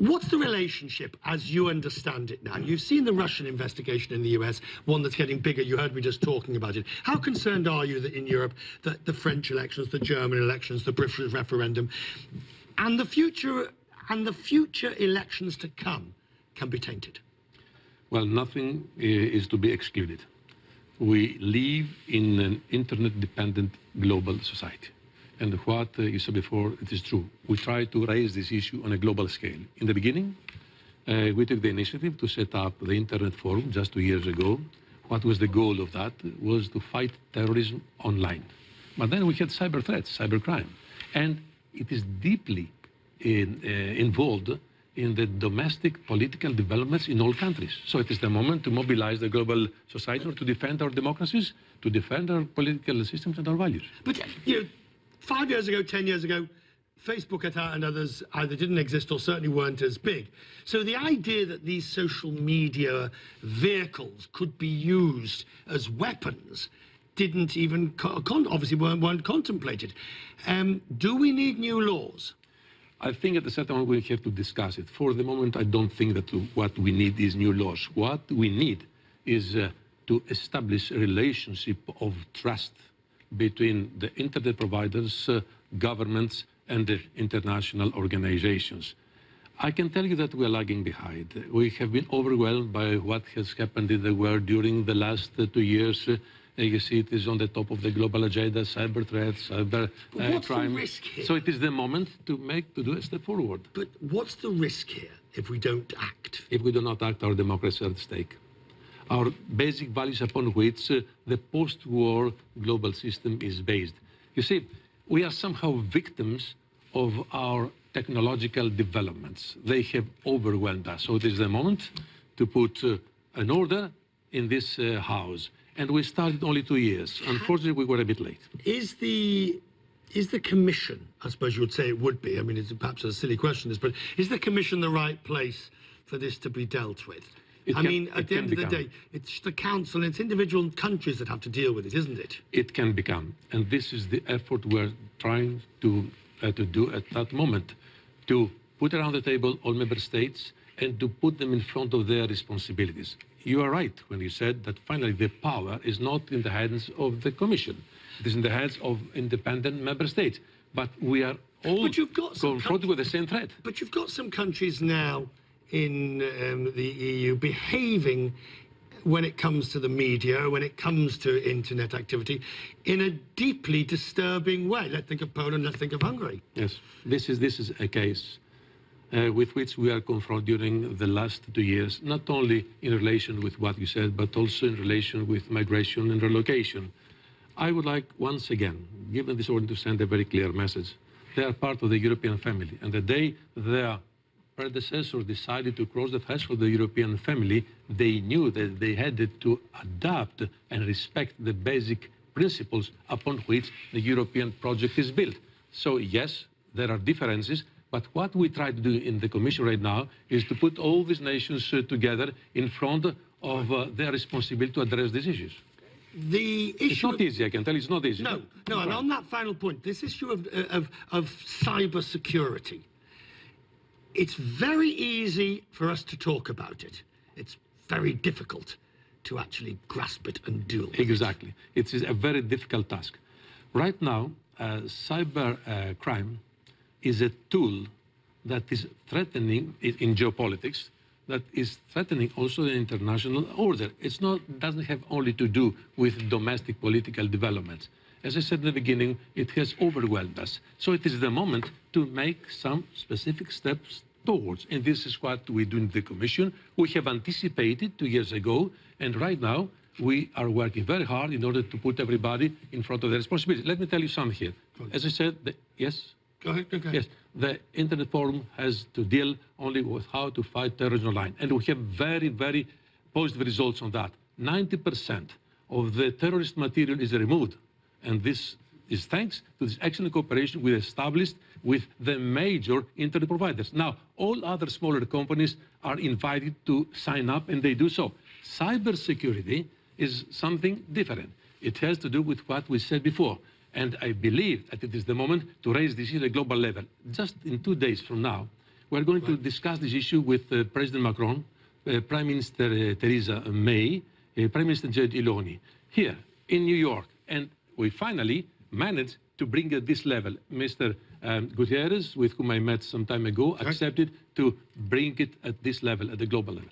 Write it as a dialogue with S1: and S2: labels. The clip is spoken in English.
S1: What's the relationship, as you understand it now? You've seen the Russian investigation in the US, one that's getting bigger. You heard me just talking about it. How concerned are you that in Europe, that the French elections, the German elections, the British referendum, and the future elections to come can be tainted?
S2: Well, nothing is to be excluded. We live in an internet-dependent global society. And what you said before, it is true. We try to raise this issue on a global scale. In the beginning, we took the initiative to set up the Internet Forum just 2 years ago. What was the goal of that? Was to fight terrorism online. But then we had cyber threats, cybercrime. And it is deeply involved in the domestic political developments in all countries. So it is the moment to mobilize the global society to defend our democracies, to defend our political systems and our values.
S1: But, you know, 5 years ago, 10 years ago, Facebook and others either didn't exist or certainly weren't as big. So the idea that these social media vehicles could be used as weapons didn't even, obviously weren't contemplated. Do we need new laws?
S2: I think at a certain moment we have to discuss it. For the moment, I don't think that what we need is new laws. What we need is to establish a relationship of trust between the internet providers, governments, and the international organizations. I can tell you that we are lagging behind. We have been overwhelmed by what has happened in the world during the last 2 years. You see, it is on the top of the global agenda, cyber threats, cyber crime.
S1: The risk here?
S2: So it is the moment to do a step forward.
S1: But what's the risk here if we don't act?
S2: If we do not act, our democracy is at stake. Our basic values upon which the post-war global system is based. You see, we are somehow victims of our technological developments. They have overwhelmed us. So it is the moment to put an order in this house. And we started only 2 years. Unfortunately, we were a bit late. Is
S1: the Commission, I suppose you would say it would be, I mean, it's perhaps a silly question, but is the Commission the right place for this to be dealt with? At the end of the day, it's the Council, it's individual countries that have to deal with it, isn't it?
S2: It can become. And this is the effort we're trying to do at that moment, to put around the table all member states and to put them in front of their responsibilities. You are right when you said that finally the power is not in the hands of the Commission. It is in the hands of independent member states. But we are all confronted with the same threat.
S1: But you've got some countries now in the EU behaving, when it comes to the media, when it comes to internet activity, in a deeply disturbing way. Let's think of Poland, let's think of Hungary.
S2: Yes, this is a case with which we are confronted during the last 2 years, not only in relation with what you said, but also in relation with migration and relocation. I would like, once again, given this order, to send a very clear message. They are part of the European family, and the day their predecessors decided to cross the threshold of the European family, they knew that they had to adapt and respect the basic principles upon which the European project is built. So yes, there are differences, but what we try to do in the Commission right now is to put all these nations together in front of their responsibility to address these issues. It's not easy, I can tell you, it's not easy.
S1: No, and on that final point, this issue of cybersecurity, it's very easy for us to talk about it. It's very difficult to actually grasp it and deal with it.
S2: Exactly. It is a very difficult task. Right now, cyber crime is a tool that is threatening in geopolitics, that is threatening also the international order. It's not, doesn't have only to do with domestic political developments. As I said in the beginning, it has overwhelmed us. So it is the moment to make some specific steps towards. And this is what we do in the Commission. We have anticipated 2 years ago, and right now we are working very hard in order to put everybody in front of their responsibility. Let me tell you something here. As I said, yes?
S1: Go ahead.
S2: Yes, the Internet Forum has to deal only with how to fight terrorism online. And we have very, very positive results on that. 90% of the terrorist material is removed. And this is thanks to this excellent cooperation we established with the major internet providers. Now, all other smaller companies are invited to sign up, and they do so. Cybersecurity is something different. It has to do with what we said before. And I believe that it is the moment to raise this issue at a global level. Just in 2 days from now, We're going to discuss this issue with President Macron, Prime Minister Theresa May, Prime Minister Gentiloni, here in New York. And we finally managed to bring at this level. Mr. Gutierrez, with whom I met some time ago, accepted to bring it at this level, at the global level.